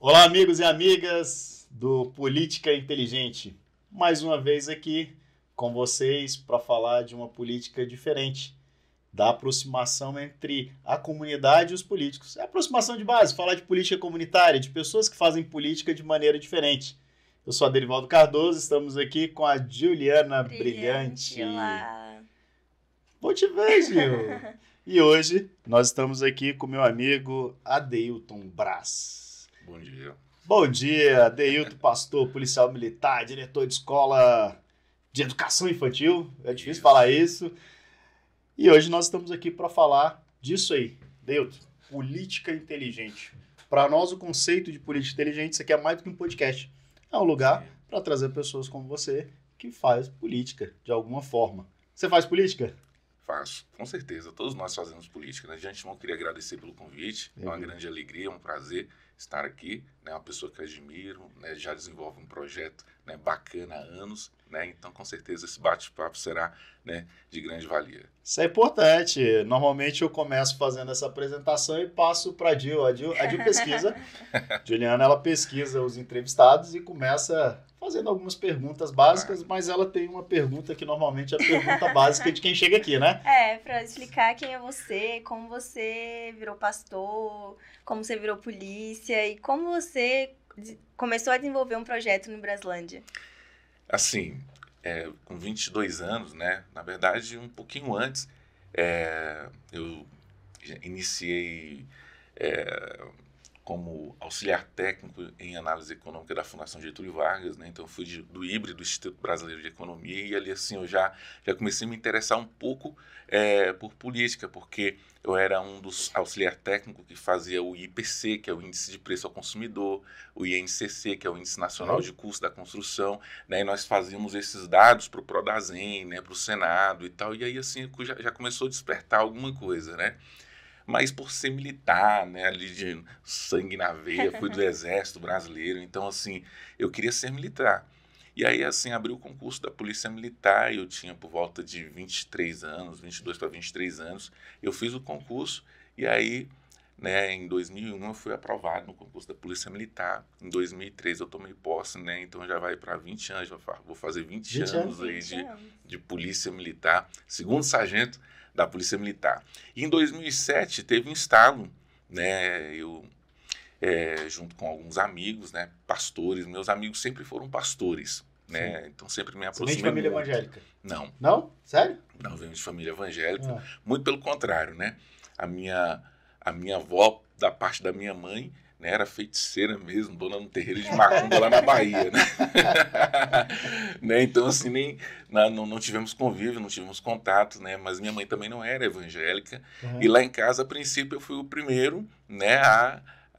Olá, amigos e amigas do Política Inteligente. Mais uma vez aqui com vocês para falar de uma política diferente, da aproximação entre a comunidade e os políticos. É aproximação de base, falar de política comunitária, de pessoas que fazem política de maneira diferente. Eu sou Aderivaldo Cardoso, estamos aqui com a Juliana Brilhante. Olá! Bom te ver, Gil! E hoje nós estamos aqui com meu amigo Adeilton Braz. Bom dia. Bom dia, Adeilton, pastor, policial militar, diretor de escola de educação infantil. É difícil falar isso. E hoje nós estamos aqui para falar disso aí. Adeilton, política inteligente. Para nós, o conceito de política inteligente, isso aqui é mais do que um podcast. É um lugar para trazer pessoas como você que faz política de alguma forma. Você faz política? Faço, com certeza. Todos nós fazemos política, né? De antemão, queria agradecer pelo convite. É uma grande alegria, um prazer estar aqui. Né? Uma pessoa que eu admiro, né? Já desenvolve um projeto, né? Bacana há anos. Né? Então, com certeza, esse bate-papo será, né? De grande valia. Isso é importante. Normalmente eu começo fazendo essa apresentação e passo para a Gil. A Gil pesquisa. Juliana, ela pesquisa os entrevistados e começa fazendo algumas perguntas básicas, mas ela tem uma pergunta que normalmente é a pergunta básica de quem chega aqui, né? Para explicar quem é você, como você virou pastor, como você virou polícia e como você começou a desenvolver um projeto no Braslândia. Assim, com 22 anos, né? Na verdade, um pouquinho antes, eu iniciei como auxiliar técnico em análise econômica da Fundação Getúlio Vargas, né? Então eu fui do IBRE, do Instituto Brasileiro de Economia, e ali assim eu já comecei a me interessar um pouco por política, porque eu era um dos auxiliar técnico que fazia o IPC, que é o Índice de Preço ao Consumidor, o INCC, que é o Índice Nacional de Custo da Construção, né? E nós fazíamos esses dados para o Prodazem, né? Para o Senado e tal, e aí assim já começou a despertar alguma coisa, né? Mas por ser militar, né, ali de sangue na veia, fui do Exército Brasileiro, então, assim, eu queria ser militar. E aí, assim, abri o concurso da Polícia Militar, eu tinha por volta de 23 anos, 22 para 23 anos, eu fiz o concurso, e aí, né, em 2001 eu fui aprovado no concurso da Polícia Militar, em 2003 eu tomei posse, né, então já vai para 20 anos, vou fazer 20 anos aí de Polícia Militar, segundo sargento da Polícia Militar. E em 2007 teve um instalo, né, eu junto com alguns amigos, né, pastores, meus amigos sempre foram pastores, né, sim. Então sempre me aproximei. Você vem de família evangélica? Não. Não? Sério? Não venho de família evangélica, muito pelo contrário, né, a minha avó, da parte da minha mãe, né, era feiticeira mesmo, dona no terreiro de Macumba lá na Bahia, né? Né? Então, assim, não tivemos convívio, não tivemos contato, né? Mas minha mãe também não era evangélica. E lá em casa, a princípio, eu fui o primeiro, né,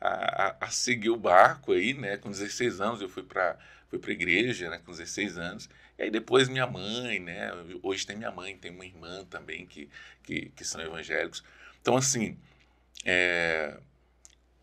a seguir o barco aí, né? Com 16 anos, eu fui para a igreja, né, com 16 anos. E aí depois minha mãe, né? Hoje tem minha mãe, tem uma irmã também que são evangélicos. Então, assim,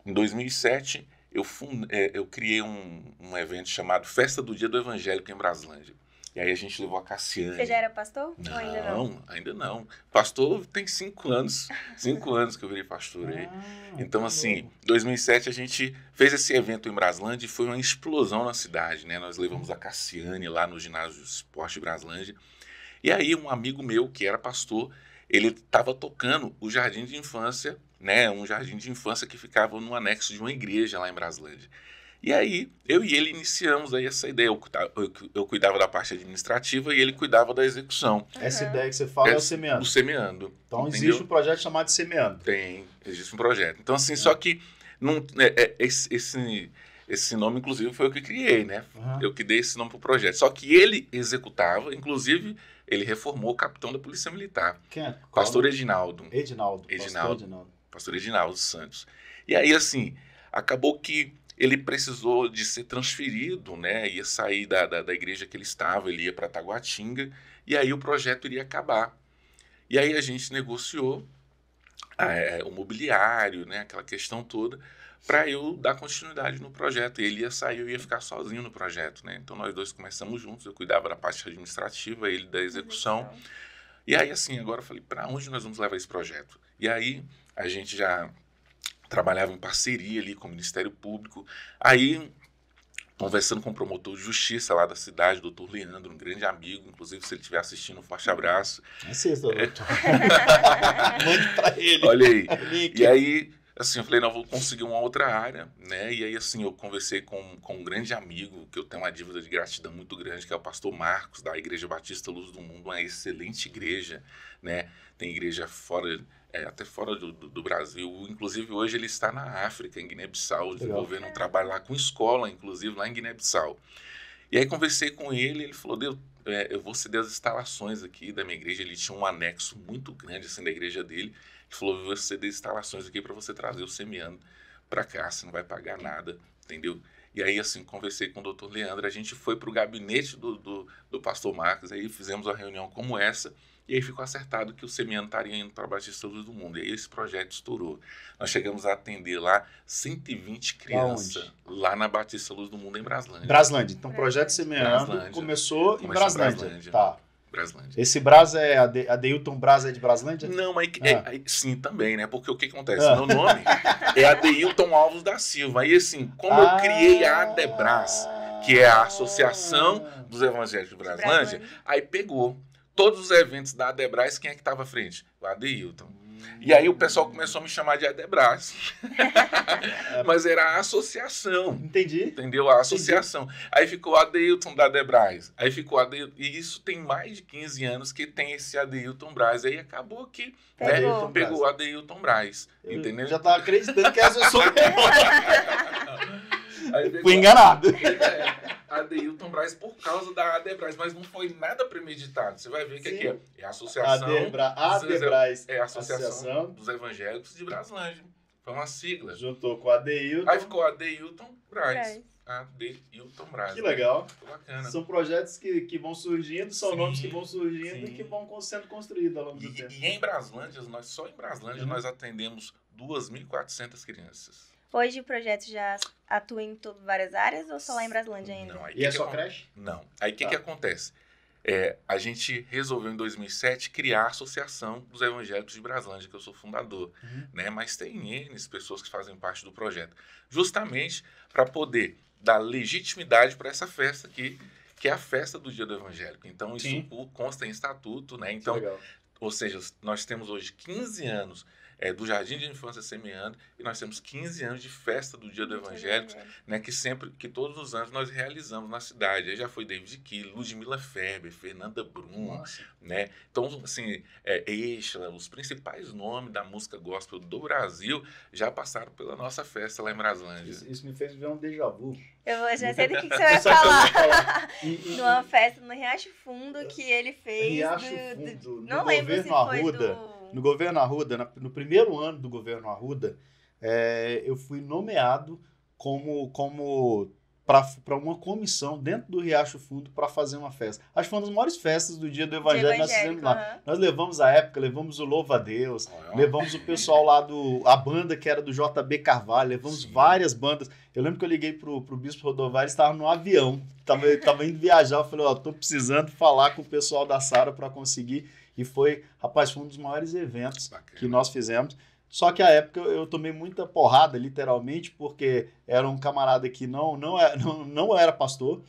em 2007, eu criei um evento chamado Festa do Dia do Evangélico em Braslândia. E aí a gente levou a Cassiane. Você já era pastor? Não, ou ainda não. Pastor tem 5 anos. 5 anos que eu virei pastor aí. Então, assim, em 2007 a gente fez esse evento em Braslândia e foi uma explosão na cidade, né? Nós levamos a Cassiane lá no ginásio de esporte de Braslândia. E aí um amigo meu, que era pastor, ele estava tocando o jardim de infância, né, um jardim de infância que ficava no anexo de uma igreja lá em Braslândia. E aí, eu e ele iniciamos aí essa ideia. Eu cuidava da parte administrativa e ele cuidava da execução. Essa ideia que você fala é o Semeando. O Semeando. Então, entendeu? Existe um projeto chamado Semeando. Existe um projeto. Então, assim, só que esse nome, inclusive, foi eu que criei, né? Eu que dei esse nome pro projeto. Só que ele executava, inclusive, ele reformou o capitão da Polícia Militar. Quem é? Pastor Edinaldo. Pastor Edinaldo Santos. E aí, assim, acabou que ele precisou de ser transferido, né? Ia sair da igreja que ele estava, ele ia para Taguatinga, e aí o projeto iria acabar. E aí a gente negociou o mobiliário, né? Aquela questão toda, para eu dar continuidade no projeto. Ele ia sair, eu ia ficar sozinho no projeto, né? Então nós dois começamos juntos, eu cuidava da parte administrativa, ele da execução. E aí, assim, agora eu falei, para onde nós vamos levar esse projeto? E aí a gente já trabalhava em parceria ali com o Ministério Público. Aí, conversando com o promotor de justiça lá da cidade, doutor Leandro, um grande amigo, inclusive se ele estiver assistindo, um forte abraço. Assista, doutor. Mande pra ele. Olha aí. E aí, assim, eu falei, não, vou conseguir uma outra área, né? E aí, assim, eu conversei com um grande amigo, que eu tenho uma dívida de gratidão muito grande, que é o pastor Marcos, da Igreja Batista Luz do Mundo, uma excelente igreja, né? Tem igreja fora, até fora do Brasil. Inclusive, hoje ele está na África, em Guiné-Bissau, desenvolvendo um trabalho lá com escola, inclusive, lá em Guiné-Bissau. E aí, conversei com ele, ele falou, eu vou ceder as instalações aqui da minha igreja. Ele tinha um anexo muito grande, assim, da igreja dele. Ele falou, eu vou ceder instalações aqui para você trazer o Semeando para cá, você não vai pagar nada, entendeu? E aí, assim, conversei com o doutor Leandro, a gente foi para o gabinete do pastor Marcos, aí fizemos uma reunião como essa, e aí ficou acertado que o Semeando estaria indo para a Batista Luz do Mundo. E aí esse projeto estourou. Nós chegamos a atender lá 120 crianças, lá na Batista Luz do Mundo, em Braslândia. Braslândia. Então, o projeto Semeando começou em Braslândia. Tá. Braslândia. Esse Braz é Adeilton Braz é de Braslândia? Não, mas sim, também, né? Porque o que acontece? Meu nome é Adeilton Alves da Silva. Aí, assim, como eu criei a Adebras, que é a Associação dos Evangélicos de Braslândia, aí pegou todos os eventos da Adebras, quem é que estava à frente? O Adeilton. E aí o pessoal começou a me chamar de Adebras. Mas era a associação. Entendi. Entendeu? A associação. Entendi. Aí ficou o Adeilton da Adebras. Aí ficou Adeilton. E isso tem mais de 15 anos que tem esse Adeilton Braz. Aí acabou que pegou o Adeilton Braz. Entendeu? Eu já estava acreditando que essa sou Fui enganado. Adeilton Braz por causa da Adebras, mas não foi nada premeditado. Você vai ver que aqui é a Associação Adebras. É a Associação dos Evangélicos de Braslândia. Foi uma sigla. Juntou com a Adeilton. Aí ficou Adeilton Braz. Adeilton Braz. Que legal. Ficou bacana. São projetos que vão surgindo, são nomes que vão surgindo e que vão sendo construídos ao longo do tempo. E em Braslândia, só em Braslândia, nós atendemos 2.400 crianças. Hoje o projeto já atua em várias áreas ou só lá em Braslândia ainda? Não, e é só creche? Não. Aí o que acontece? A gente resolveu em 2007 criar a Associação dos Evangélicos de Braslândia, que eu sou fundador. Né? Mas tem N pessoas que fazem parte do projeto. Justamente para poder dar legitimidade para essa festa aqui, que é a festa do Dia do Evangélico. Então isso consta em estatuto. Né? Então, ou seja, nós temos hoje 15 anos do Jardim de Infância Semeando, e nós temos 15 anos de festa do Dia do Evangélico, né, que todos os anos nós realizamos na cidade. Aí já foi David Kiel, Ludmila Ferber, Fernanda Brum, né? Então, assim, Exla, os principais nomes da música gospel do Brasil já passaram pela nossa festa lá em Braslândia. Isso me fez ver um déjà vu. Eu já sei do que você vai falar. Numa festa no Riacho Fundo que ele fez. Riacho Fundo, não lembro se foi no governo Arruda, no primeiro ano do governo Arruda, eu fui nomeado para uma comissão dentro do Riacho Fundo para fazer uma festa. Acho que foi uma das maiores festas do Dia do Evangelho que nós fizemos lá. Nós levamos levamos o Louva a Deus, levamos o pessoal lá a banda que era do JB Carvalho, levamos várias bandas. Eu lembro que eu liguei pro Bispo Rodovalho, estava no avião, tava indo viajar, eu falei, tô precisando falar com o pessoal da Sara para conseguir. E foi um dos maiores eventos que nós fizemos. Só que à época eu tomei muita porrada, literalmente, porque era um camarada que não era pastor,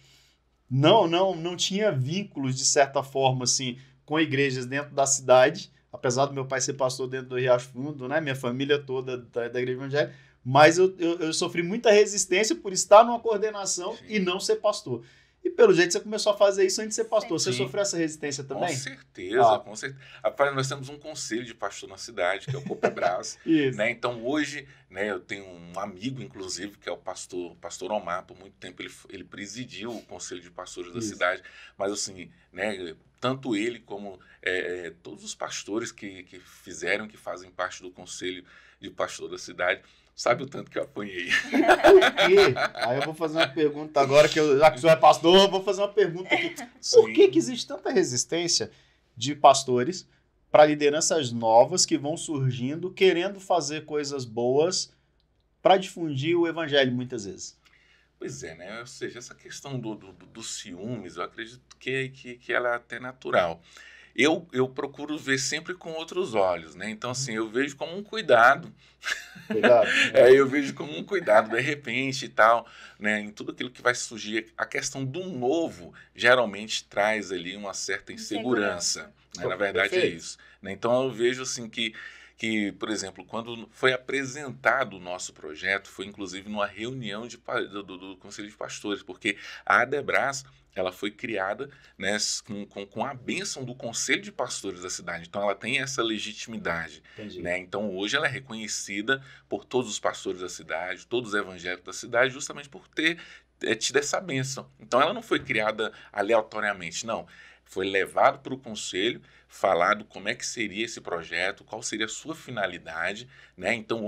não tinha vínculos, de certa forma, assim, com igrejas dentro da cidade, apesar do meu pai ser pastor dentro do Riacho Fundo, né? Minha família toda da igreja evangélica, mas eu sofri muita resistência por estar numa coordenação e não ser pastor. E pelo jeito você começou a fazer isso antes de ser pastor. Você sofreu essa resistência também? Com certeza, com certeza. Rapaz, nós temos um conselho de pastor na cidade, que é o Copebras. Né? Então hoje, né, eu tenho um amigo, inclusive, que é o pastor Omar. Por muito tempo ele presidiu o conselho de pastores da cidade. Mas assim, né, tanto ele como todos os pastores que fazem parte do conselho de pastor da cidade, sabe o tanto que eu apanhei. Por quê? Aí eu vou fazer uma pergunta agora, já que o senhor é pastor, eu vou fazer uma pergunta aqui. Por que existe tanta resistência de pastores para lideranças novas que vão surgindo, querendo fazer coisas boas para difundir o evangelho muitas vezes? Pois é, né? Ou seja, essa questão dos ciúmes, eu acredito que ela é até natural. eu procuro ver sempre com outros olhos, né? Então, assim, eu vejo como um cuidado. Cuidado. Eu vejo como um cuidado, de repente e tal, né? Em tudo aquilo que vai surgir. A questão do novo geralmente traz ali uma certa insegurança. Né? Na verdade, Perfeito. é isso. Né? Então, eu vejo assim que, por exemplo, quando foi apresentado o nosso projeto, foi inclusive numa reunião do Conselho de Pastores, porque a Adebras, ela foi criada, né, com a bênção do Conselho de Pastores da cidade. Então, ela tem essa legitimidade. Né? Então, hoje ela é reconhecida por todos os pastores da cidade, todos os evangélicos da cidade, justamente por ter tido essa bênção. Então, ela não foi criada aleatoriamente, não. Foi levado para o conselho, falado como é que seria esse projeto, qual seria a sua finalidade, né? Então,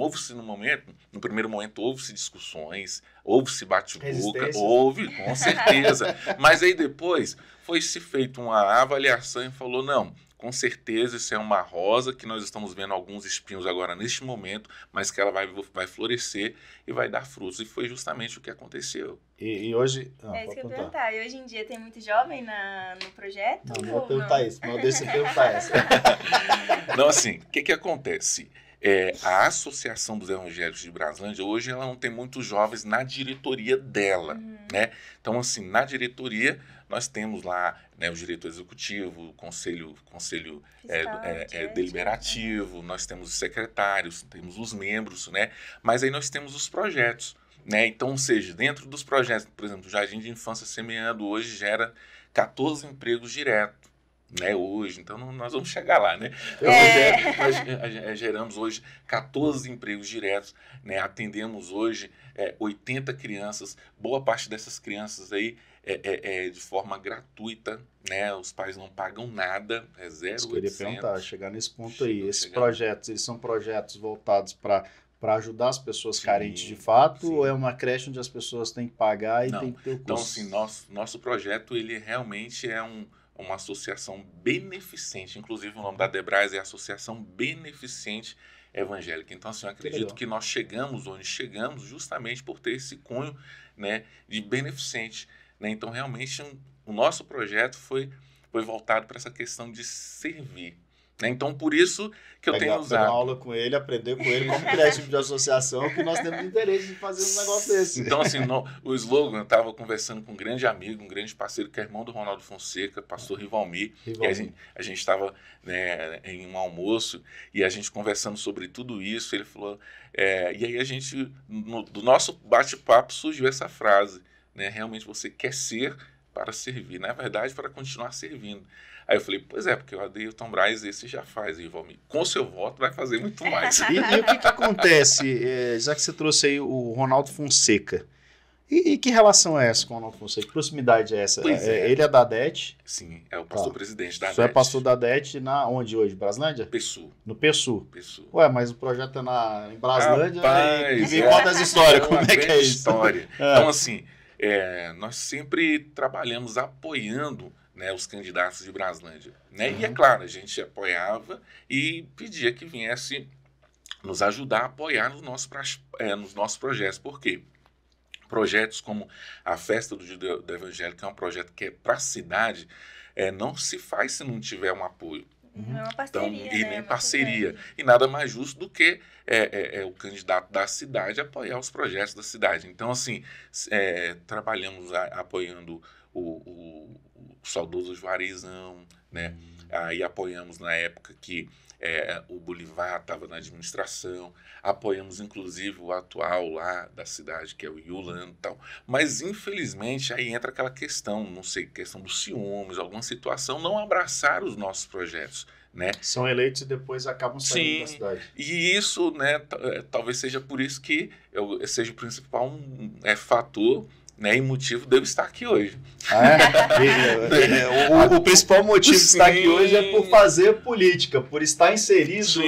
no primeiro momento, houve-se discussões, houve-se bate-boca, houve, com certeza. Mas aí depois foi-se feita uma avaliação e falou, não, com certeza isso é uma rosa que nós estamos vendo alguns espinhos agora neste momento, mas que ela vai florescer e vai dar frutos. E foi justamente o que aconteceu. E hoje... É isso que eu ia perguntar. E hoje em dia tem muito jovem no projeto? Não vou perguntar isso, mas deixa eu perguntar essa. Não, assim, o que acontece? A Associação dos Evangélicos de Braslândia, hoje ela não tem muitos jovens na diretoria dela, né? Então, assim, na diretoria nós temos lá, né, o diretor executivo, o conselho deliberativo, nós temos os secretários, temos os membros, né? Mas aí nós temos os projetos, né? Então, ou seja, dentro dos projetos, por exemplo, o Jardim de Infância Semeando hoje gera 14 empregos diretos. Né, hoje, então nós vamos chegar lá, né? Nós geramos hoje 14 empregos diretos, né? Atendemos hoje 80 crianças, boa parte dessas crianças aí de forma gratuita, né? Os pais não pagam nada, é 0,800. Eu queria perguntar, chegar nesse ponto aí, esses projetos, eles são projetos voltados para ajudar as pessoas carentes de fato, ou é uma creche onde as pessoas têm que pagar e tem que ter o custo? Então, assim, nosso projeto, ele realmente é uma associação beneficente, inclusive o nome da Adebras é Associação Beneficente Evangélica. Então, assim, eu acredito que nós chegamos onde chegamos justamente por ter esse cunho, né, de beneficente. Né? Então, realmente, o nosso projeto foi voltado para essa questão de servir. Né? Então, por isso que eu tenho usado... Pegar uma aula com ele, aprender com ele como criar tipo de associação, que nós temos interesse em fazer um negócio desse. Então, assim, o slogan, eu estava conversando com um grande amigo, um grande parceiro, que é irmão do Ronaldo Fonseca, pastor Rivalmir, e a gente estava, né, em um almoço, e a gente conversando sobre tudo isso, ele falou... e aí a gente, do nosso bate-papo, surgiu essa frase, né? Realmente você quer ser para servir, na verdade, para continuar servindo. Aí eu falei, pois é, porque o Adeilton Braz esse já faz, e Valmir, com seu voto vai fazer muito mais. E o que acontece, já que você trouxe aí o Ronaldo Fonseca, e que relação é essa com o Ronaldo Fonseca? Que proximidade é essa? Ele é da ADET? Sim, é o pastor-presidente da ADET. Você é pastor da ADET onde hoje? Braslândia? Pessu. No Pessu. Pessu. Ué, mas o projeto é em Braslândia, e me conta as histórias, como é que é isso? História. Então, assim, nós sempre trabalhamos apoiando, né, os candidatos de Braslândia. Né? E é claro, a gente apoiava e pedia que viesse nos ajudar a apoiar nos nossos projetos. Por quê? Projetos como a Festa do Evangelho, que é um projeto que é para a cidade, não se faz se não tiver um apoio. Não é uma parceria, então, e nem parceria. E nada mais justo do que o candidato da cidade apoiar os projetos da cidade. Então, assim, trabalhamos apoiando o saudoso Juarezão, né? Aí apoiamos na época que o Bolivar estava na administração, apoiamos inclusive o atual lá da cidade, que é o Yulano e tal. Mas, infelizmente, aí entra aquela questão, não sei, questão dos ciúmes, alguma situação, não abraçar os nossos projetos. Né? São eleitos e depois acabam saindo da cidade. E isso, né, talvez seja por isso que seja o principal fator, né, e motivo de eu estar aqui hoje. O principal motivo de estar aqui hoje é por fazer política, por estar inserido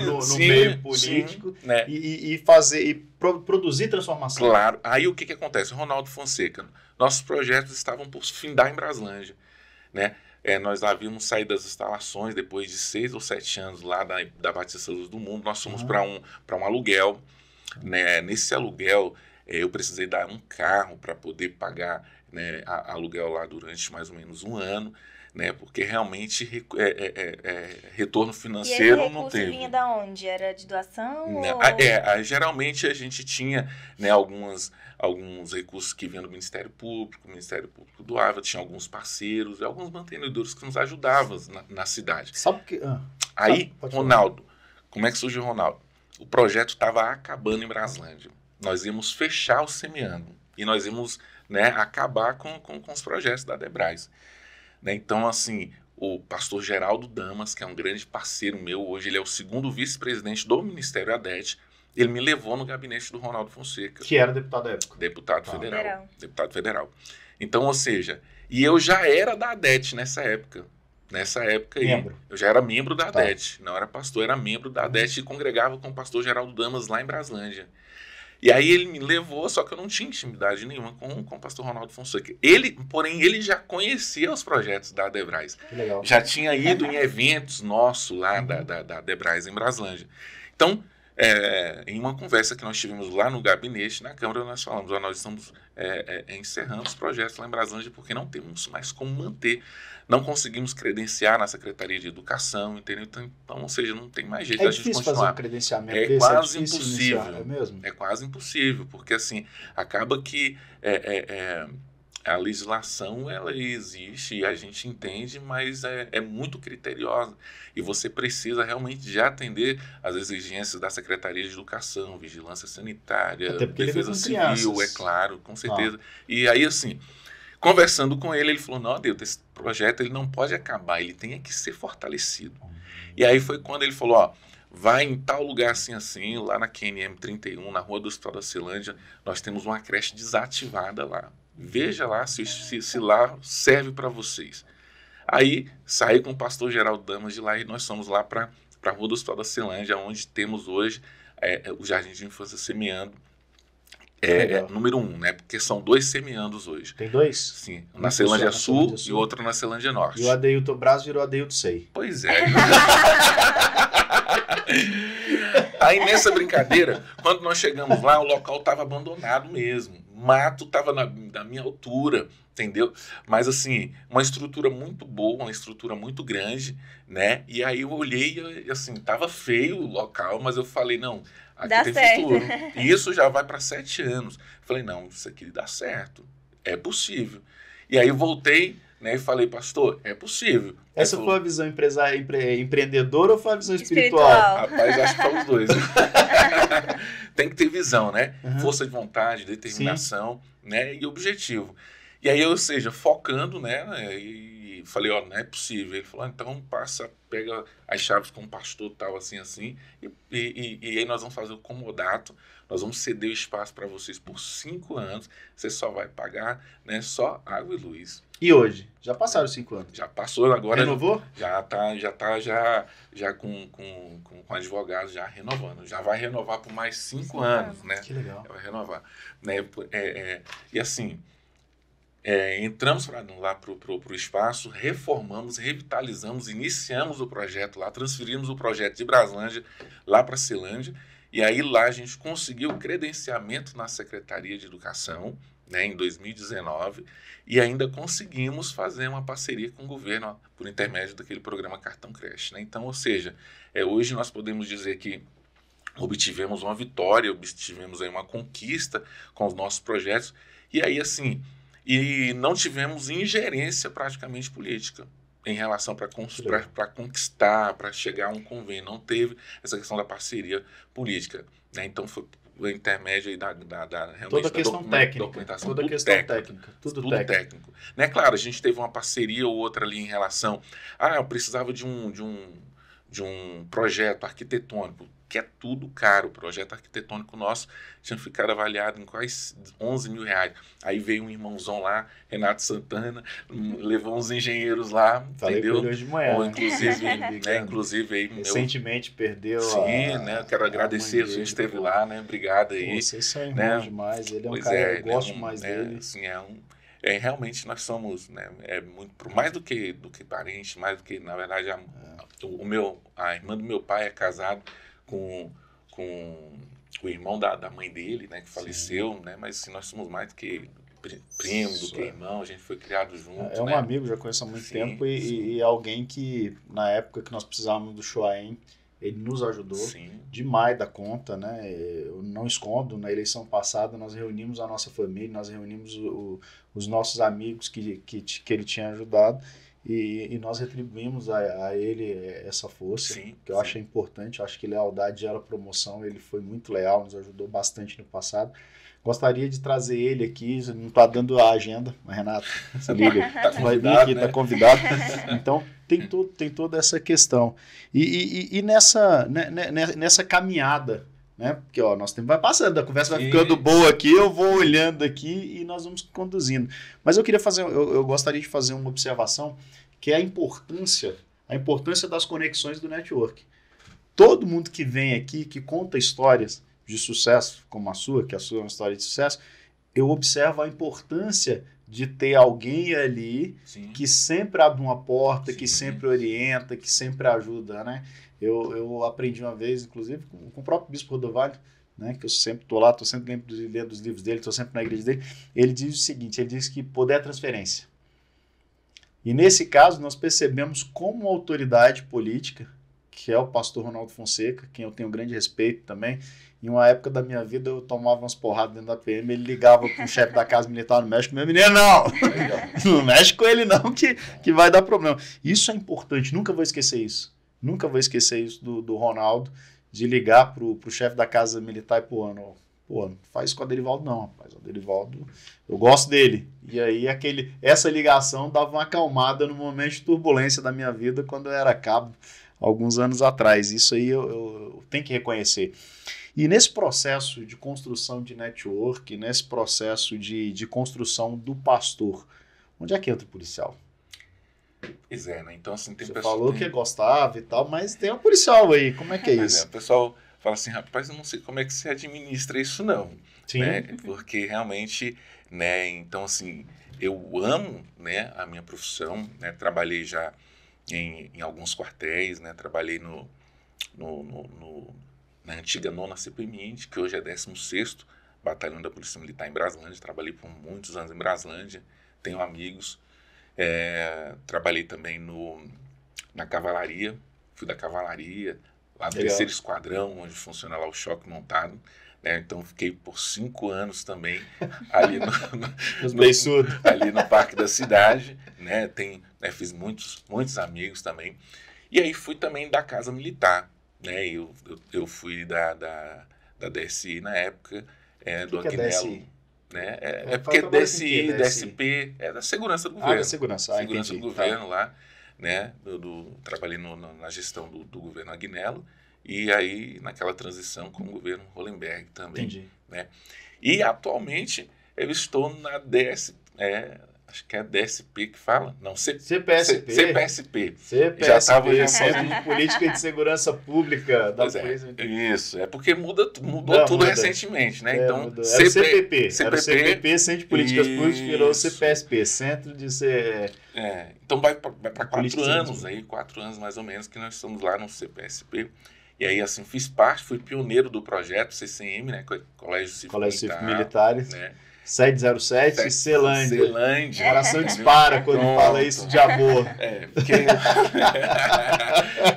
no meio político, né? e fazer e produzir transformação. Claro. Aí o que acontece? Ronaldo Fonseca, nossos projetos estavam por findar em Braslândia, né? Nós havíamos saído das instalações depois de 6 ou 7 anos lá da Batista Luz do Mundo. Nós fomos para um aluguel. Né? Nesse aluguel, eu precisei dar um carro para poder pagar, né, aluguel lá durante mais ou menos um ano. né? Porque realmente retorno E esse financeiro não recurso teve. vinha da onde? Era de doação? Né? Ou... Geralmente a gente tinha, né, alguns recursos que vinham do Ministério Público, o Ministério Público doava, tinha alguns parceiros, alguns mantenedores que nos ajudavam na cidade. Sabe que... Aí, pode Ronaldo, como é que surgiu o Ronaldo? O projeto estava acabando em Braslândia. Nós íamos fechar o Semeando e nós íamos, né, acabar com os projetos da Adebras. Né? Então, assim, o pastor Geraldo Damas, que é um grande parceiro meu hoje, ele é o segundo vice-presidente do Ministério ADET, ele me levou no gabinete do Ronaldo Fonseca. Que era deputado da época. Deputado federal. Então, ou seja, e eu já era da ADET nessa época. Nessa época aí, eu já era membro da ADET. Não era pastor, era membro da ADET e congregava com o pastor Geraldo Damas lá em Braslândia. E aí ele me levou, só que eu não tinha intimidade nenhuma com o pastor Ronaldo Fonseca. Porém, ele já conhecia os projetos da Adebras. Que legal. Já tinha ido em eventos nossos lá da Adebras em Braslândia. Então, em uma conversa que nós tivemos lá no gabinete, na Câmara, nós falamos, nós estamos encerrando os projetos lá em Braslândia porque não temos mais como manter. Não conseguimos credenciar na Secretaria de Educação, entendeu? Então, ou seja, não tem mais jeito da gente continuar. Fazer um credenciamento é desse, quase é difícil impossível. Iniciar, é mesmo? É quase impossível, porque assim, acaba que a legislação ela existe e a gente entende, mas é muito criteriosa. E você precisa realmente já atender às exigências da Secretaria de Educação, Vigilância Sanitária, Defesa Civil, é claro, com certeza. E aí, assim, conversando com ele, ele falou, não, Deus, esse projeto ele não pode acabar, ele tem que ser fortalecido. E aí foi quando ele falou, ó, vai em tal lugar assim, lá na QNM 31, na Rua do Hospital da Celândia, nós temos uma creche desativada lá. Veja lá se lá serve para vocês. Aí saí com o pastor Geraldo Damas de lá e nós fomos lá para a Rua do Hospital da Celândia, onde temos hoje o Jardim de Infância Semeando. Número 1, né? Porque são 2 semeandos hoje. Tem 2? Sim. Na Celândia Sul e outro na Celândia Norte. E o Adeilton Braz virou Adeilton Sei. Pois é. Aí nessa brincadeira, quando nós chegamos lá, o local estava abandonado mesmo. Mato estava na minha altura, entendeu? Mas assim, uma estrutura muito boa, uma estrutura muito grande, né? E aí eu olhei e assim, estava feio o local, mas eu falei, não, aqui dá tem certo. futuro. E isso já vai para 7 anos. Falei, não, isso aqui dá certo, é possível. E aí eu voltei, né, e falei, pastor, é possível. Essa foi a visão empreendedora ou foi a visão espiritual? Rapaz, acho que foi os dois. Tem que ter visão, né? Força de vontade, determinação, né? E objetivo. E aí, ou seja, focando, né? E falei, ó, não é possível. Ele falou, então pega as chaves com o pastor tal, assim, e aí nós vamos fazer o comodato, nós vamos ceder o espaço para vocês por 5 anos, você só vai pagar, né, só água e luz. E hoje? Já passaram 5 anos? Já passou, agora... Renovou? Já com advogados já renovando. Já vai renovar por mais 5 anos, né? Que legal. Vai renovar. Né? E assim, entramos lá pro espaço, reformamos, revitalizamos, iniciamos o projeto lá, transferimos o projeto de Braslândia lá para Celândia, e aí lá a gente conseguiu o credenciamento na Secretaria de Educação, né, em 2019, e ainda conseguimos fazer uma parceria com o governo por intermédio daquele programa Cartão Creche. Né? Então, ou seja, hoje nós podemos dizer que obtivemos uma vitória, obtivemos aí uma conquista com os nossos projetos, e aí assim, e não tivemos ingerência praticamente política em relação para conquistar, para chegar a um convênio. Não teve essa questão da parceria política. Né? Então, foi o intermédio aí realmente toda a questão técnica, documentação, toda a questão técnica, tudo técnico. Né? Claro, a gente teve uma parceria ou outra ali em relação, eu precisava de um projeto arquitetônico, que é tudo caro. O projeto arquitetônico nosso tinha ficado avaliado em quase 11 mil reais. Aí veio um irmãozão lá, Renato Santana, levou uns engenheiros lá, falei entendeu? Hoje de manhã, inclusive aí recentemente perdeu. Sim, né? Quero agradecer, a gente esteve lá, né? Obrigado aí. Vocês são irmãos demais, ele é um cara, eu gosto mais dele. Assim, realmente nós somos, né? Muito mais do que parente, mais do que, na verdade, a irmã do meu pai é casado com o irmão da mãe dele, né, que faleceu, né, mas assim, nós somos mais do que primo, do que irmão, a gente foi criado junto. É um amigo, já conheço há muito tempo e alguém que, na época que nós precisávamos do Chuaem, ele nos ajudou demais da conta, né? Eu não escondo, na eleição passada nós reunimos a nossa família, nós reunimos os nossos amigos que ele tinha ajudado e nós retribuímos a ele essa força, que eu achei importante. Eu acho que lealdade gera promoção, ele foi muito leal, nos ajudou bastante no passado. Gostaria de trazer ele aqui, não está dando a agenda, mas Renato, se liga, vai vir aqui, está convidado. Então, tem toda essa questão. E nessa caminhada, né? Porque nós vai passando, a conversa vai ficando boa aqui, eu vou olhando aqui e nós vamos conduzindo. Mas eu queria eu gostaria de fazer uma observação, que é a importância das conexões do network. Todo mundo que vem aqui, que conta histórias de sucesso, como a sua, que a sua é uma história de sucesso, eu observo a importância de ter alguém ali que sempre abre uma porta, que sempre orienta, que sempre ajuda, né? Eu aprendi uma vez, inclusive, com o próprio Bispo Rodovalho, né, que eu sempre estou lá, estou sempre lendo os livros dele, estou sempre na igreja dele. Ele diz o seguinte, ele diz que poder é transferência. E nesse caso, nós percebemos como autoridade política, que é o pastor Ronaldo Fonseca, quem eu tenho grande respeito também. Em uma época da minha vida, eu tomava umas porradas dentro da PM, ele ligava para o chefe da Casa Militar no México, meu menino, não mexe com ele não, que vai dar problema. Isso é importante, nunca vou esquecer isso. Nunca vou esquecer isso do Ronaldo, de ligar para o chefe da Casa Militar e não faz isso com o Aderivaldo não, rapaz. O Aderivaldo, eu gosto dele. E aí essa ligação dava uma acalmada no momento de turbulência da minha vida, quando eu era cabo, alguns anos atrás. Isso aí eu tenho que reconhecer. E nesse processo de construção de network, nesse processo de construção do pastor, onde é que entra o policial? Pois é, né? Então, assim, tem Você falou que gostava e tal, mas tem um policial aí, como é que é isso? O pessoal fala assim, rapaz, eu não sei como é que você administra isso não, né? Porque realmente, né, então assim, eu amo, né, a minha profissão, né, trabalhei já em alguns quartéis, né, trabalhei na antiga 9ª CPMI, que hoje é 16º Batalhão da Polícia Militar em Braslândia, trabalhei por muitos anos em Braslândia, tenho amigos. Trabalhei também na cavalaria, fui da cavalaria, lá no 3º Esquadrão, onde funciona lá o choque montado, né? Então fiquei por 5 anos também ali ali no Parque da Cidade, né? Fiz muitos amigos também. E aí fui também da Casa Militar, né? Eu fui da DSI na época, do Agnello. Né? Porque DSI, DSP, é da segurança do governo. Da segurança. Segurança do governo lá, né? Trabalhei na gestão do governo Agnello e aí naquela transição com o governo Hollenberg também. Entendi. Né? E atualmente eu estou na acho que é a DSP que fala? Não, CPSP. Já estava Centro de Política e de Segurança Pública da Polícia. Isso, porque mudou tudo recentemente, né? Então, era CPP, Centro de Políticas Públicas, virou CPSP, Centro de... Então vai para 4 anos, aí, 4 anos mais ou menos, que nós estamos lá no CPSP. E aí, assim, fui pioneiro do projeto CCM, né? Colégio Cívico Militares. Né? 707, Celândia. O coração dispara quando fala isso de amor. Porque...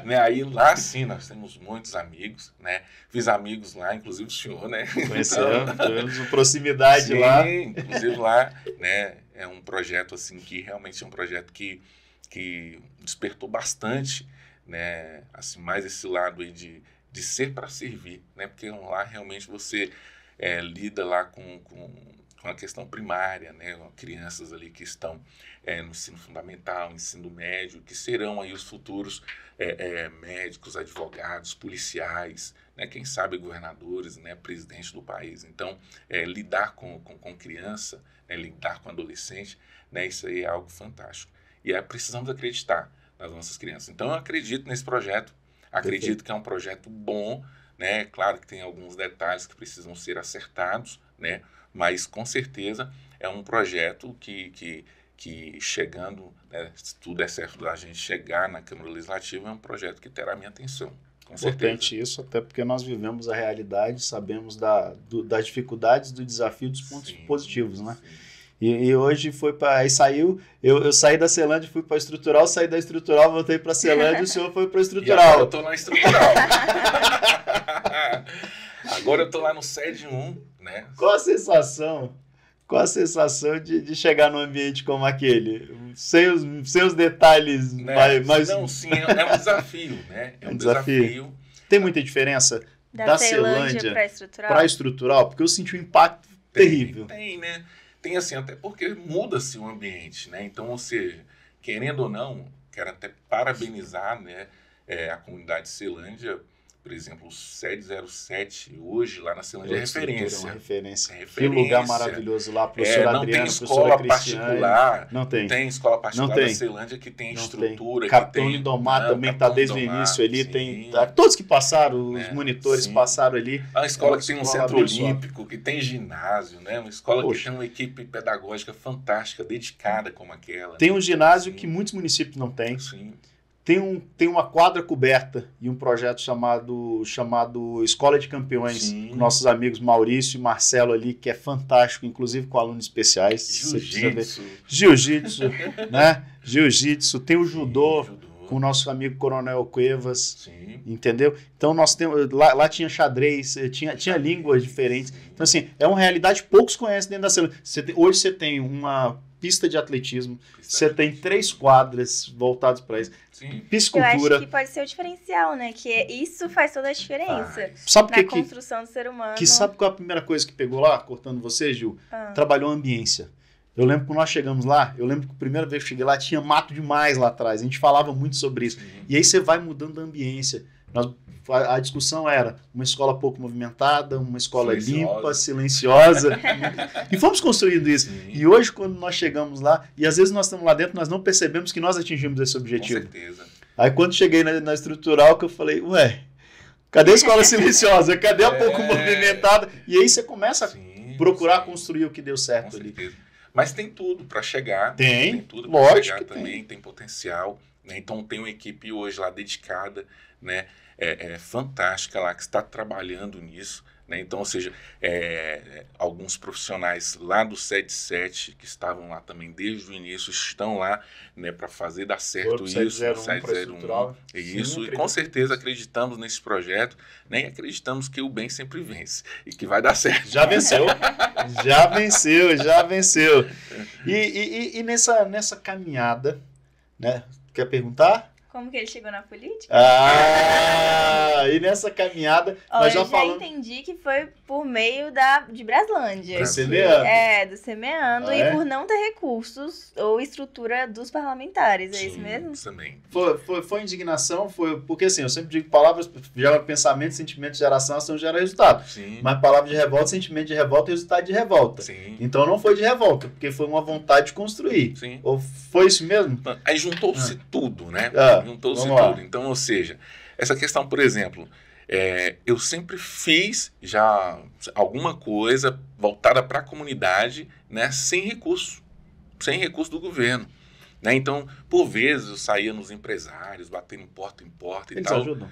né, aí lá sim, nós temos muitos amigos, né? Fiz amigos lá, inclusive o senhor, né? Conhecemos, tivemos uma proximidade lá. Inclusive lá, né? É um projeto, assim, que realmente é um projeto que despertou bastante, né? Assim, mais esse lado aí de ser para servir, né? Porque lá realmente você lida lá com a questão primária, né, crianças ali que estão no ensino fundamental, ensino médio, que serão aí os futuros médicos, advogados, policiais, né, quem sabe governadores, né, presidentes do país. Então, lidar com criança, lidar com adolescente, né, isso aí é algo fantástico. E precisamos acreditar nas nossas crianças. Então, eu acredito nesse projeto, acredito que é um projeto bom, né, claro que tem alguns detalhes que precisam ser acertados, né, mas com certeza é um projeto que chegando, né, se tudo é certo da gente chegar na Câmara Legislativa, é um projeto que terá minha atenção, com certeza. Importante isso, até porque nós vivemos a realidade, sabemos das dificuldades, do desafio, dos pontos positivos, né? Sim. E hoje foi para... Aí saiu, eu saí da Celândia, fui para estrutural, saí da estrutural, voltei para Celândia e o senhor foi para estrutural. E agora eu tô na estrutural. Agora eu tô lá no SED 1, né? Qual a sensação de chegar num ambiente como aquele? Sem os detalhes Né? mais... Não, sim, é um desafio, né? É um desafio. Tem muita diferença da Celândia para estrutural? Porque eu senti um impacto terrível. Tem, né? Tem assim, até porque muda-se o ambiente, né? Então, ou seja, querendo ou não, quero até parabenizar, né, a comunidade Celândia. Por exemplo, o SED 07, hoje, lá na Celândia, é referência. É uma referência. Que lugar maravilhoso lá, professor Adriano, não tem escola particular. Não tem. Tem escola particular da Celândia que tem estrutura. Capitão Lindomar também está desde o início ali. Tem, todos que passaram, os monitores passaram ali. É uma escola que tem um centro olímpico, que tem ginásio, né? Uma escola que tem uma equipe pedagógica fantástica, dedicada como aquela. Tem um ginásio que muitos municípios não têm. Sim. Tem uma quadra coberta e um projeto chamado Escola de Campeões, com nossos amigos Maurício e Marcelo ali, que é fantástico, inclusive com alunos especiais. Jiu-jitsu, né? Jiu-jitsu, tem o judô, com o nosso amigo Coronel Cuevas, entendeu? Então nós temos, lá tinha xadrez, tinha línguas diferentes. Então assim, é uma realidade que poucos conhecem dentro da Celândia. Hoje você tem uma pista de atletismo, você tem 3 quadras voltadas para isso. Piscicultura. Eu acho que pode ser o diferencial, né? Que isso faz toda a diferença sabe na construção do ser humano. Sabe qual é a primeira coisa que pegou lá, cortando você, Gil? Trabalhou a ambiência. Eu lembro quando nós chegamos lá, que a primeira vez que eu cheguei lá, tinha mato demais lá atrás. A gente falava muito sobre isso. E aí você vai mudando a ambiência. A discussão era uma escola pouco movimentada, uma escola limpa, silenciosa. E fomos construindo isso. E hoje, quando nós chegamos lá, e às vezes nós estamos lá dentro, nós não percebemos que nós atingimos esse objetivo. Com certeza. Aí quando cheguei na estrutural, que eu falei, ué, cadê a escola silenciosa? Cadê a pouco movimentada? E aí você começa a procurar construir o que deu certo ali. Mas tem tudo para chegar. Tem tudo para chegar também, tem potencial. Né? Então tem uma equipe hoje lá dedicada, né? Fantástica lá, que está trabalhando nisso. Né? Então, ou seja, alguns profissionais lá do SED 7, que estavam lá também desde o início, estão lá, né, para fazer dar certo isso, no SED 01. Isso, e com certeza acreditamos nesse projeto, né, e acreditamos que o bem sempre vence e que vai dar certo. Já venceu. Já venceu. E nessa caminhada, né? Quer perguntar? Como que ele chegou na política? E nessa caminhada... nós já falamos... entendi que foi por meio de Braslândia. Do Semeando. Do Semeando. E por não ter recursos ou estrutura dos parlamentares. É isso mesmo? Também. Foi indignação, porque assim, eu sempre digo que palavras geram pensamento, sentimento, geração, ação gera resultado. Sim. Mas palavra de revolta, sentimento de revolta e resultado de revolta. Sim. Então não foi de revolta, porque foi uma vontade de construir. Sim. Ou foi isso mesmo? Aí juntou-se tudo, né? Juntou-se tudo. Então, ou seja, essa questão, por exemplo, eu sempre fiz já alguma coisa voltada para a comunidade, né, sem recurso do governo. Né? Então, por vezes, eu saía nos empresários, batendo porta em porta e Eles tal. ajudam?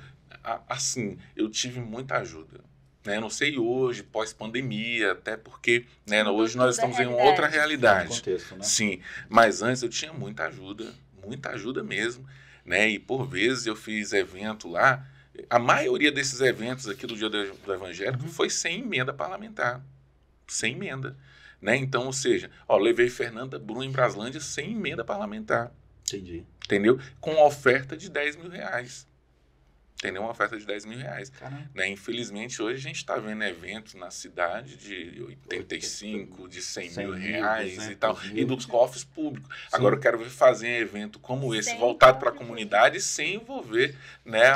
Assim, eu tive muita ajuda. Né? Não sei hoje, pós-pandemia, até porque né, hoje nós estamos em outra realidade. Contexto, né? Sim, mas antes eu tinha muita ajuda mesmo. Né? E por vezes eu fiz evento lá, a maioria desses eventos aqui do Dia do Evangélico foi sem emenda parlamentar, sem emenda. Né? Então, ou seja, levei Fernanda Brum em Braslândia sem emenda parlamentar. Entendi. Entendeu? Com uma oferta de R$10 mil. Entendeu? Uma oferta de R$10 mil. Né? Infelizmente, hoje a gente está vendo eventos na cidade de 85, de 100 mil reais e tal, e dos cofres públicos. Sim. Agora eu quero fazer um evento como esse, voltado para a comunidade, sem envolver, né,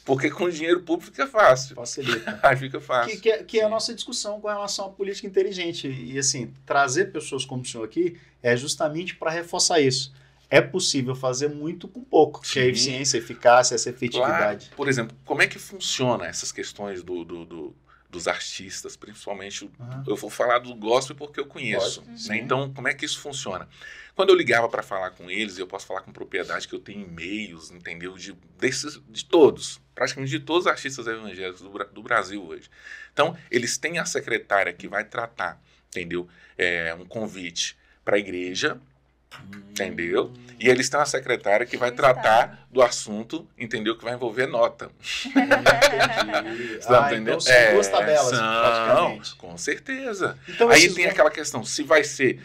porque com dinheiro público fica fácil. Facilita. Aí fica fácil. Que é a nossa discussão com relação à política inteligente. E assim, trazer pessoas como o senhor aqui é justamente para reforçar isso. É possível fazer muito com pouco, que é a eficiência, a eficácia, essa efetividade. Claro. Por exemplo, como é que funciona essas questões dos artistas, principalmente, eu vou falar do gospel porque eu conheço. Né? Então, como é que isso funciona? Quando eu ligava para falar com eles, eu posso falar com propriedade que eu tenho e-mails, entendeu? De todos, praticamente de todos os artistas evangélicos do Brasil hoje. Então, eles têm a secretária que vai tratar entendeu? Um convite para a igreja, entendeu? E eles têm uma secretária que vai tratar do assunto, entendeu? Que vai envolver nota. Entendi. Então são duas tabelas, praticamente. Com certeza. Então, aí tem aquela questão, se vai ser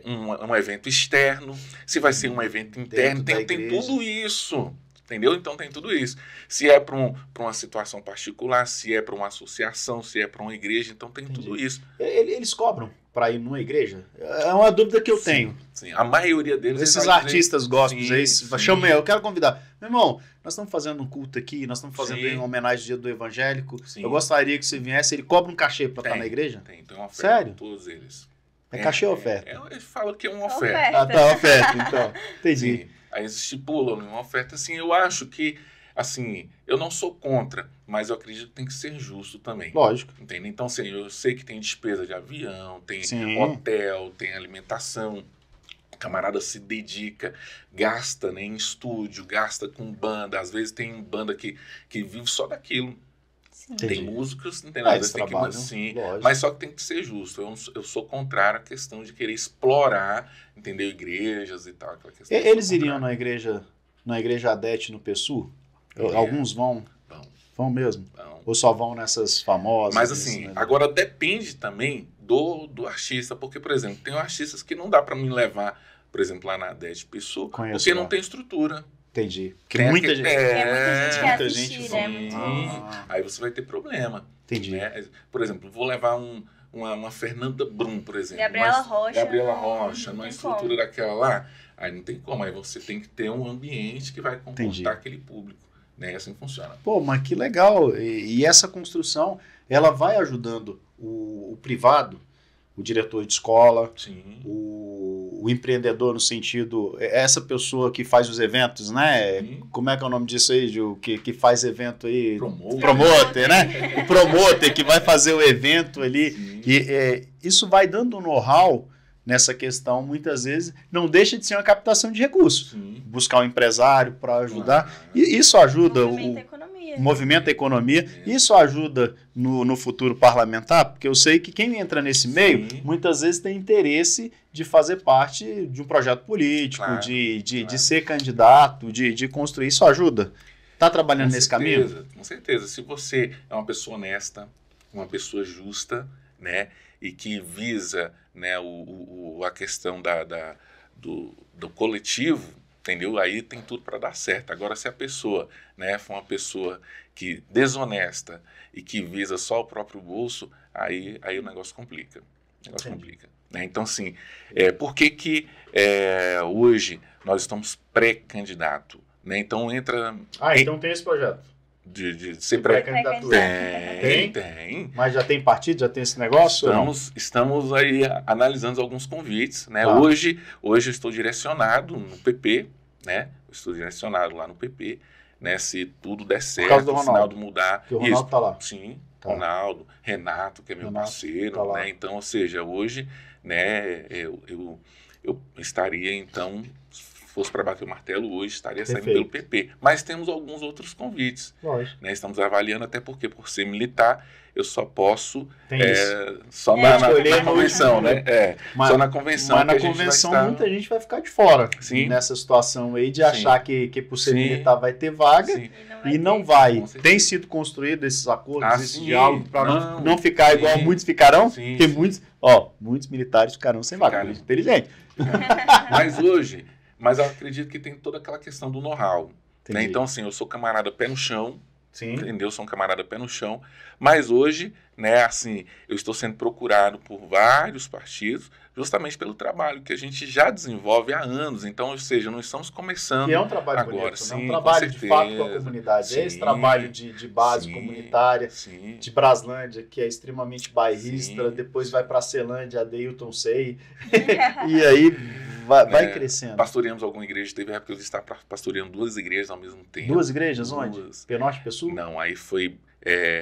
um evento externo, se vai ser um evento interno, tem tudo isso. Entendeu? Então tem tudo isso. Se é para uma situação particular, se é para uma associação, se é para uma igreja, então tem tudo isso. Eles cobram para ir numa igreja? É uma dúvida que eu tenho. Sim, a maioria deles... Esses artistas gospels aí, chama eu quero convidar. Meu irmão, nós estamos fazendo um culto aqui, nós estamos fazendo em homenagem ao Dia do Evangélico. Sim. Eu gostaria que você viesse, ele cobra um cachê para estar na igreja? Tem uma oferta. Sério? Todos eles. É cachê ou oferta? Eles falam que é uma oferta. Ah, tá, oferta, então. Entendi. Sim. Aí eles estipulam uma oferta, assim, eu acho que, assim, eu não sou contra, mas eu acredito que tem que ser justo também. Lógico. Entende? Então, assim, eu sei que tem despesa de avião, tem hotel, tem alimentação, o camarada se dedica, gasta, né, em estúdio, gasta com banda, às vezes tem banda que vive só daquilo. Sim. Tem músicos, não tem nada, tem que, sim, mas só que tem que ser justo. Eu sou contrário à questão de querer explorar, entendeu, igrejas e tal. Aquela questão. Eles iriam na igreja ADET no PSU? Alguns vão? Vão mesmo? Vão. Ou só vão nessas famosas? Mas assim, agora depende também do artista, porque, por exemplo, tem artistas que não dá para me levar, por exemplo, lá na ADET PSU, porque não tem estrutura. Entendi. Porque muita gente quer assistir, né? Aí você vai ter problema. Entendi. Né? Por exemplo, vou levar uma Fernanda Brum, por exemplo. Gabriela Rocha, numa estrutura daquela lá. Aí não tem como. Aí você tem que ter um ambiente que vai comportar aquele público. Né? E assim funciona. Pô, mas que legal. E essa construção, ela vai ajudando o privado, o diretor de escola, o empreendedor no sentido, essa pessoa que faz os eventos, né? Sim. Como é que é o nome disso aí, Gil? Que faz evento aí? Promoter, né? O promoter que vai fazer o evento ali. E isso vai dando um know-how nessa questão, muitas vezes, não deixa de ser uma captação de recursos. Buscar um empresário para ajudar. E isso ajuda movimenta a economia. Isso ajuda no futuro parlamentar, porque eu sei que quem entra nesse meio, muitas vezes tem interesse de fazer parte de um projeto político, de ser candidato, de construir. Isso ajuda? Está trabalhando nesse caminho? Com certeza. Se você é uma pessoa honesta, uma pessoa justa, né, e que visa, né, a questão do coletivo, entendeu? Aí tem tudo para dar certo. Agora, se a pessoa, né, for uma pessoa que desonesta e que visa só o próprio bolso, aí o negócio complica. Né? Então, assim, por que hoje nós estamos pré-candidato? Né? Então, entra... então tem esse projeto. De ser pré-candidatura. Tem. Mas já tem partido, já tem esse negócio? Estamos aí analisando alguns convites, né? Hoje eu estou direcionado no PP, né? Eu estou direcionado lá no PP, né? Se tudo der certo, no final de mudar. Porque o Ronaldo está lá. Sim, Ronaldo, Renato, que é meu parceiro, né? Então, ou seja, hoje, né? Eu estaria, então... fosse para bater o martelo hoje, estaria saindo pelo PP. Mas temos alguns outros convites. Né? Estamos avaliando, até porque, por ser militar, eu só posso... só na convenção, né? Só na convenção. Mas na convenção muita gente vai ficar de fora nessa situação aí de achar que por ser militar vai ter vaga e não vai. Tem sido construído esses acordos, esse diálogo, para não ficar igual muitos ficarão, porque muitos militares ficarão sem vaga. Inteligente. Mas eu acredito que tem toda aquela questão do know-how. Né? Então, assim, eu sou camarada pé no chão, entendeu? Sou um camarada pé no chão, mas hoje, né, assim, eu estou sendo procurado por vários partidos, justamente pelo trabalho que a gente já desenvolve há anos. Então, ou seja, não estamos começando agora. E é um trabalho bonito, né? Um trabalho de fato com a comunidade. Esse trabalho de base comunitária, de Braslândia, que é extremamente bairrista, depois vai para Celândia, Adeilton Sei, e aí... Vai crescendo. Pastoreamos alguma igreja, teve época que eu estava pastoreando 2 igrejas ao mesmo tempo. 2 igrejas? Onde? Penote, Pessoa? Não, aí foi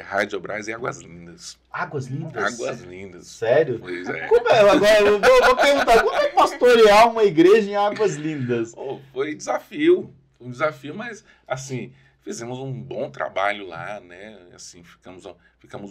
Rádio Brás e Águas Lindas. Águas Lindas? Águas Lindas. Sério? Pois é. Agora eu vou perguntar, como é pastorear uma igreja em Águas Lindas? Foi desafio, mas assim, fizemos um bom trabalho lá, né? Assim, ficamos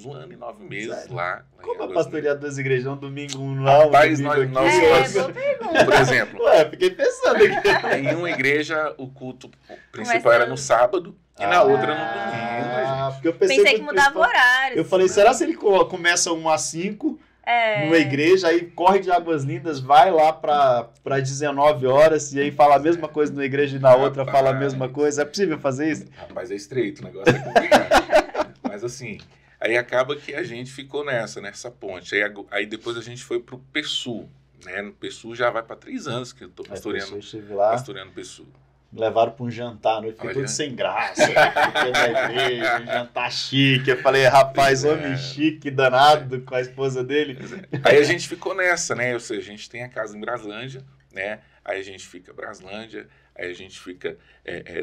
1 ano e 9 meses Sério? lá. Como é pastorear 2 igrejas? Um domingo um lá, Rapaz, um domingo nós- aqui. Boa pergunta. Por exemplo, Ué, fiquei pensando aqui. em uma igreja o culto principal Começa- era no sábado e na outra no domingo, gente. Porque eu Pensei que no mudava o principal- horário. Eu falei, será se ele começa 1 às 5 É. numa igreja, aí corre de Águas Lindas, vai lá pra 19 horas e aí fala a mesma coisa numa igreja e na outra fala a mesma coisa? É possível fazer isso? Rapaz, é estreito, o negócio é complicado. Mas assim, aí acaba que a gente ficou nessa ponte. Aí depois a gente foi pro PSU, né? No PSU já vai para 3 anos que eu tô Aí, pessoal, eu pastoreando estive lá, o PSU. me levaram pra um jantar à noite, fiquei Olha. tudo sem graça. Fiquei na igreja, um jantar chique. Eu falei, rapaz, homem chique, danado, com a esposa dele. Aí a gente ficou nessa, né? Ou seja, a gente tem a casa em Braslândia, né? Aí a gente fica Braslândia, aí a gente fica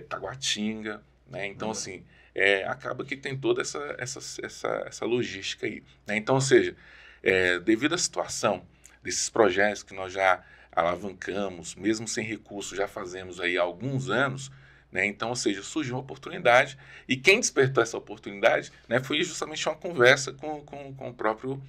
Taguatinga, né? Então, assim, acaba que tem toda essa logística aí, né? Então, ou seja, devido à situação desses projetos que nós já alavancamos, mesmo sem recurso, já fazemos aí há alguns anos, né? Então, ou seja, surgiu uma oportunidade e quem despertou essa oportunidade, né, foi justamente uma conversa com o próprio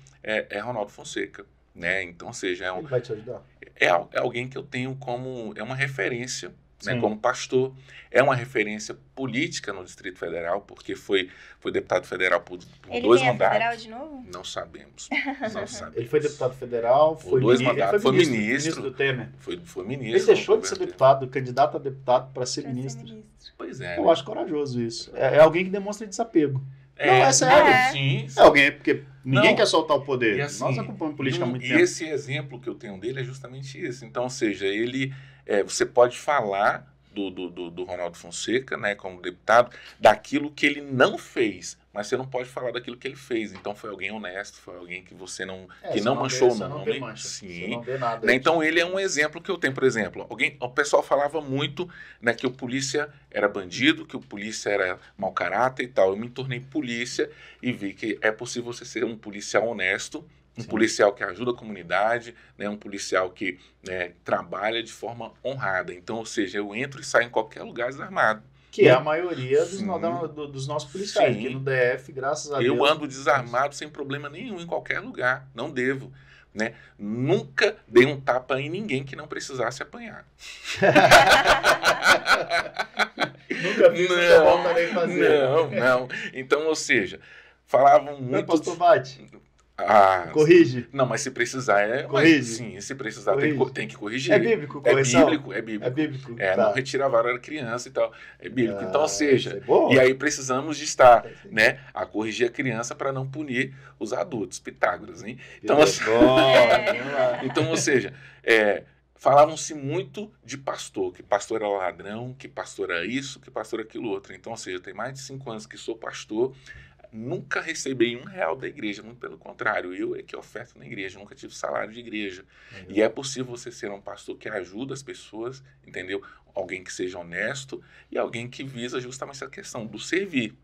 Ronaldo Fonseca, né? Então, ou seja, Ele vai te ajudar? é alguém que eu tenho como, uma referência, né, Sim. como pastor, é uma referência política no Distrito Federal, porque foi deputado federal por Ele 2 vem a mandatos. federal de novo? Não sabemos, não sabemos. Ele foi deputado federal, Por foi 2 ministro, mandatos, foi ministro do Temer. Foi Ele ministro. deixou de ser deputado, candidato a deputado para ser Pra ser ministro. ministro. Pois é. Eu acho corajoso isso. É alguém que demonstra desapego. Não, é é sério. Sim, É alguém, porque ninguém Não. quer soltar o poder. E assim, Nós acompanhamos política há muito e tempo. esse exemplo que eu tenho dele é justamente isso. Então, ou seja, ele, você pode falar do Ronaldo Fonseca, né, como deputado, daquilo que ele não fez, mas você não pode falar daquilo que ele fez. Então, foi alguém honesto, foi alguém que você não, que não manchou o nome. Sim. Você não vê nada. Né, então, ele é um exemplo que eu tenho, por exemplo. O pessoal falava muito, né, que o polícia era bandido, que o polícia era mau caráter e tal. Eu me tornei polícia e vi que é possível você ser um policial honesto, um Sim. policial que ajuda a comunidade, né, um policial que, né, trabalha de forma honrada. Então, ou seja, eu entro e saio em qualquer lugar desarmado. Que é a maioria dos, Sim. dos nossos policiais. Sim. Aqui no DF, graças a Deus. Eu ando desarmado sem problema nenhum em qualquer lugar. Não devo. Né? Nunca dei um tapa em ninguém que não precisasse apanhar. Nunca fiz, nunca voltarei a fazer. Não. Então, ou seja, falavam Não, muito... pastor Bate, corrige. Não, mas se precisar, Corrige. sim, se precisar Corrige. tem que corrigir. É bíblico, correção? É bíblico. É bíblico. Não retirar a vara da criança e tal. É bíblico. Então, ou isso seja, é bom. e aí precisamos de estar, né, a corrigir a criança para não punir os adultos, Pitágoras, hein? Então, Isso é bom. Vamos lá. Então, ou seja, falavam-se muito de pastor, que pastor era ladrão, que pastor era isso, que pastor era aquilo outro. Então, ou seja, tem mais de 5 anos que sou pastor, nunca recebi R$1 da igreja, muito pelo contrário, eu é que oferto na igreja, nunca tive salário de igreja. E é possível você ser um pastor que ajuda as pessoas, entendeu? Alguém que seja honesto e alguém que visa justamente essa questão do servir,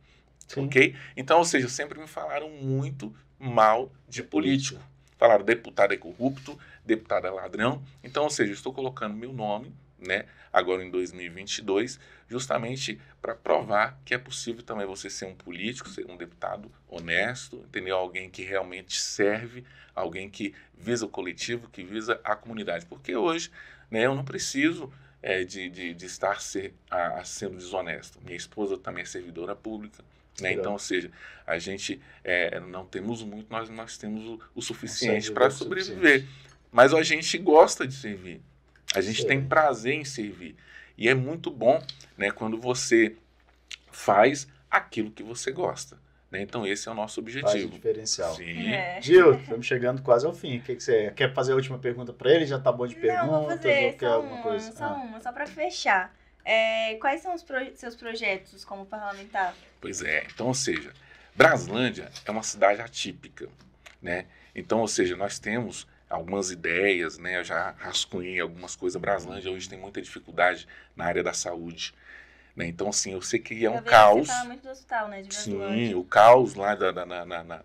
Sim. ok? Então, ou seja, sempre me falaram muito mal de político. Falaram, deputado é corrupto, deputado é ladrão. Então, ou seja, eu estou colocando meu nome, né, agora em 2022, justamente para provar que é possível também você ser um político, ser um deputado honesto, entendeu? Alguém que realmente serve, alguém que visa o coletivo, que visa a comunidade. Porque hoje, né, eu não preciso de estar sendo desonesto. Minha esposa também é servidora pública. Né? Então, ou seja, a gente não temos muito, nós temos o suficiente para sobreviver. Mas a gente gosta de servir. A gente tem prazer em servir. E é muito bom, né, quando você faz aquilo que você gosta. Né? Então, esse é o nosso objetivo. Faz o diferencial. Sim. Gil, estamos chegando quase ao fim. O que você quer fazer a última pergunta para ele? Já tá bom de perguntas? Não, vou fazer ou quer alguma coisa? só para fechar. Quais são os seus projetos como parlamentar? Pois é. Então, ou seja, Braslândia é uma cidade atípica, né? Então, ou seja, nós temos algumas ideias, né? Eu já rascunhei algumas coisas. Braslândia hoje tem muita dificuldade na área da saúde, né? Então, assim, eu sei que é um caos. Você fala muito do hospital, né? De Sim, o caos lá,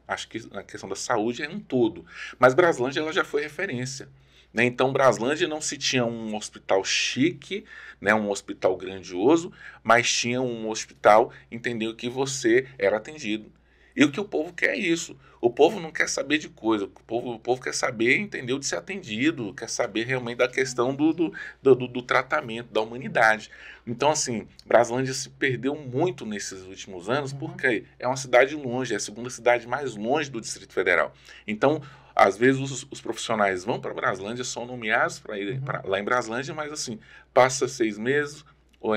acho que na questão da saúde é um todo. Mas Braslândia ela já foi referência. né? Então, Braslândia não se tinha um hospital chique, né, um hospital grandioso, mas tinha um hospital, entendeu, que você era atendido. E o que o povo quer é isso. O povo não quer saber de coisa, o povo quer saber, entendeu, de ser atendido, quer saber realmente da questão do tratamento, da humanidade. Então, assim, Braslândia se perdeu muito nesses últimos anos, porque é uma cidade longe, é a segunda cidade mais longe do Distrito Federal. Então, às vezes os profissionais vão para Braslândia, são nomeados para ir lá em Braslândia, mas assim, passa 6 meses, ou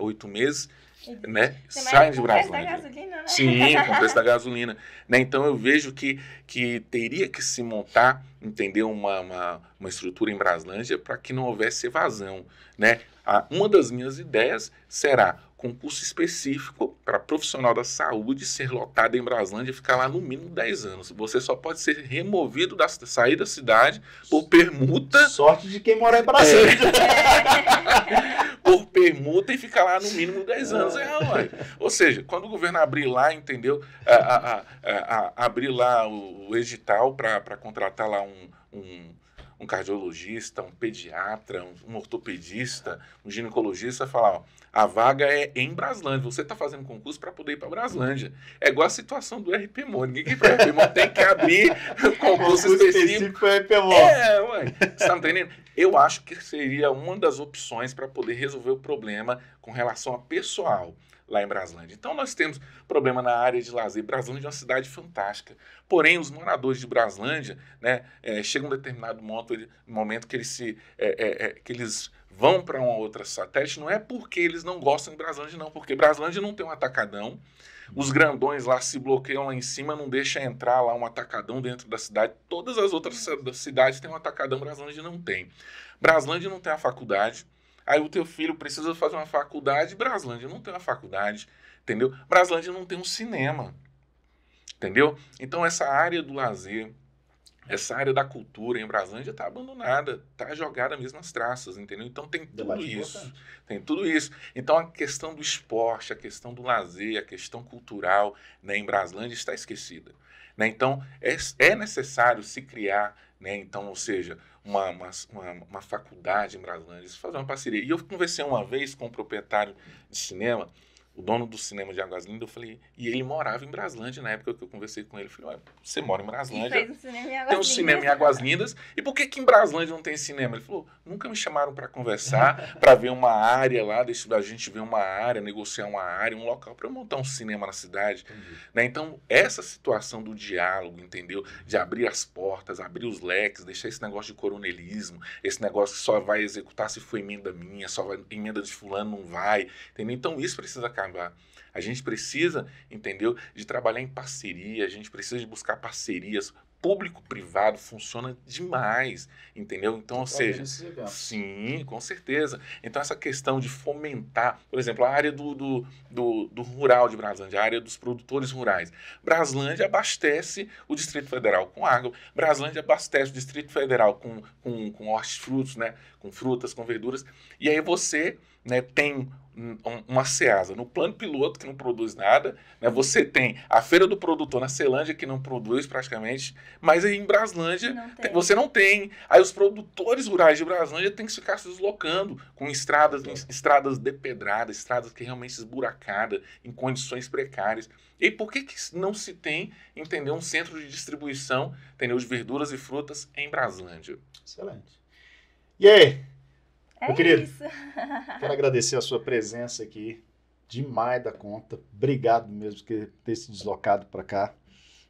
8 meses, né? Saem de Braslândia. Com o preço da gasolina, né? Sim, com o preço da gasolina. Né? Então eu vejo que teria que se montar, entendeu, uma estrutura em Braslândia para que não houvesse evasão. Né? Uma das minhas ideias será concurso específico para profissional da saúde ser lotado em Braslândia e ficar lá no mínimo 10 anos. Você só pode ser removido, sair da cidade por permuta. Sorte de quem mora em Braslândia. Por permuta e ficar lá no mínimo 10 anos. Ou seja, quando o governo abrir lá, entendeu? Abrir lá o edital para contratar lá um cardiologista, um pediatra, um ortopedista, um ginecologista, falar, ó, a vaga é em Braslândia. Você está fazendo concurso para poder ir para Braslândia. É igual a situação do RPMO. Ninguém quer ir para o RPMO, tem que abrir concurso específico para RPMO. Ué. Você está me entendendo? Eu acho que seria uma das opções para poder resolver o problema com relação a pessoal lá em Braslândia. Então, nós temos problema na área de lazer. Braslândia é uma cidade fantástica. Porém, os moradores de Braslândia, né, chega um determinado momento que eles vão para uma outra satélite. Não é porque eles não gostam de Braslândia, não. Porque Braslândia não tem um atacadão. Os grandões lá se bloqueiam lá em cima, não deixa entrar lá um atacadão dentro da cidade. Todas as outras cidades têm um atacadão, Braslândia não tem. Braslândia não tem a faculdade. Aí o teu filho precisa fazer uma faculdade, Braslândia não tem uma faculdade, entendeu? Braslândia não tem um cinema, entendeu? Então essa área do lazer, essa área da cultura em Braslândia está abandonada, está jogada mesmo nas traças, entendeu? Então tem tudo isso, tem tudo isso. Então a questão do esporte, a questão do lazer, a questão cultural, né, em Braslândia está esquecida. Né? Então é necessário se criar, né, então, ou seja, uma faculdade em Braslândia, fazer uma parceria. E eu conversei uma vez com um proprietário de cinema, o dono do cinema de Águas Lindas, eu falei, e ele morava em Braslândia na época que eu conversei com ele. Eu falei, você mora em Braslândia, fez um cinema em Águas tem um Lindas. cinema em Águas Lindas, e por que em Braslândia não tem cinema? Ele falou, nunca me chamaram para conversar, para ver uma área lá, deixa a gente ver uma área, negociar uma área, um local para eu montar um cinema na cidade. Né? Então, essa situação do diálogo, entendeu? De abrir as portas, abrir os leques, deixar esse negócio de coronelismo, esse negócio que só vai executar se for emenda minha, só vai, emenda de fulano não vai, entendeu? Então, isso precisa acabar. A gente precisa, entendeu, de trabalhar em parceria, a gente precisa de buscar parcerias. Público-privado funciona demais, entendeu? Então, ou seja, sim, com certeza. Então, essa questão de fomentar, por exemplo, a área do rural de Braslândia, a área dos produtores rurais. Braslândia abastece o Distrito Federal com água, Braslândia abastece o Distrito Federal com hortifrutos, né? Com frutas, com verduras, e aí você, né, tem uma Ceasa no plano piloto que não produz nada, né? Você tem a Feira do Produtor na Ceilândia que não produz praticamente, mas aí em Braslândia você não tem. Aí os produtores rurais de Braslândia têm que ficar se deslocando com estradas depedradas, estradas que realmente esburacadas, em condições precárias. E por que não se tem, entendeu, um centro de distribuição, entendeu, de verduras e frutas em Braslândia? Excelente. E aí? É meu querido, isso. Quero agradecer a sua presença aqui, demais da conta. Obrigado mesmo por ter se deslocado para cá.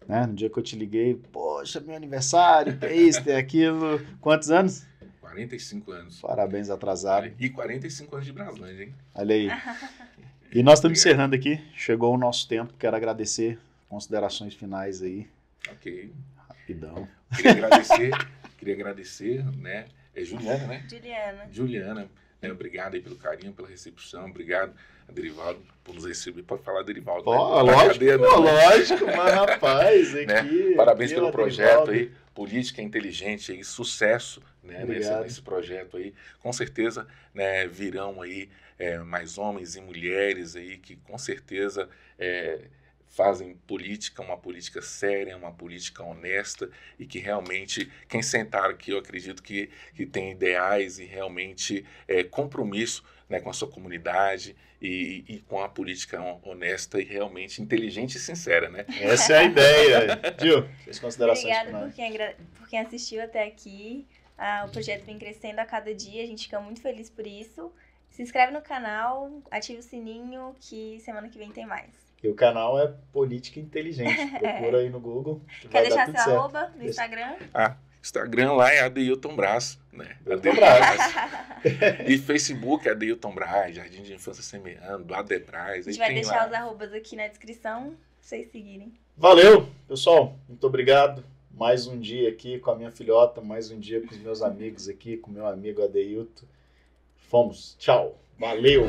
Né? No dia que eu te liguei, poxa, meu aniversário, tem isso, tem aquilo. Quantos anos? 45 anos. Parabéns atrasado. E 45 anos de Braslândia, hein? Olha aí. E nós estamos encerrando aqui. Chegou o nosso tempo. Quero agradecer. Considerações finais aí. Ok. Rapidão. Queria agradecer, né? É Juliana, né? Juliana, né? Obrigado aí pelo carinho, pela recepção. Obrigado a Derivaldo por nos receber. Pode falar, Derivaldo. Lógico, mas rapaz, aqui, né? Parabéns aqui, pelo projeto aí. Política inteligente aí, sucesso, né, nesse projeto aí. Com certeza, né, virão aí mais homens e mulheres aí que com certeza fazem política, uma política séria, uma política honesta e que realmente, quem sentar aqui, eu acredito que tem ideais e realmente compromisso, né, com a sua comunidade e com a política honesta e realmente inteligente e sincera, né? Essa é a ideia. Gil, suas considerações finais. Obrigada por quem assistiu até aqui. O projeto vem crescendo a cada dia, a gente fica muito feliz por isso. Se inscreve no canal, ativa o sininho que semana que vem tem mais. E o canal é Política Inteligente. Procura aí no Google. Quer deixar seu arroba no Instagram? Instagram lá é Adeilton Braz, né? Adeilton Braz. E Facebook é Adeilton Braz, Jardim de Infância Semeando, Adebraz. A gente vai deixar os arrobas aqui na descrição, pra vocês seguirem. Valeu, pessoal. Muito obrigado. Mais um dia aqui com a minha filhota, mais um dia com os meus amigos aqui, com o meu amigo Adeilton. Fomos. Tchau. Valeu.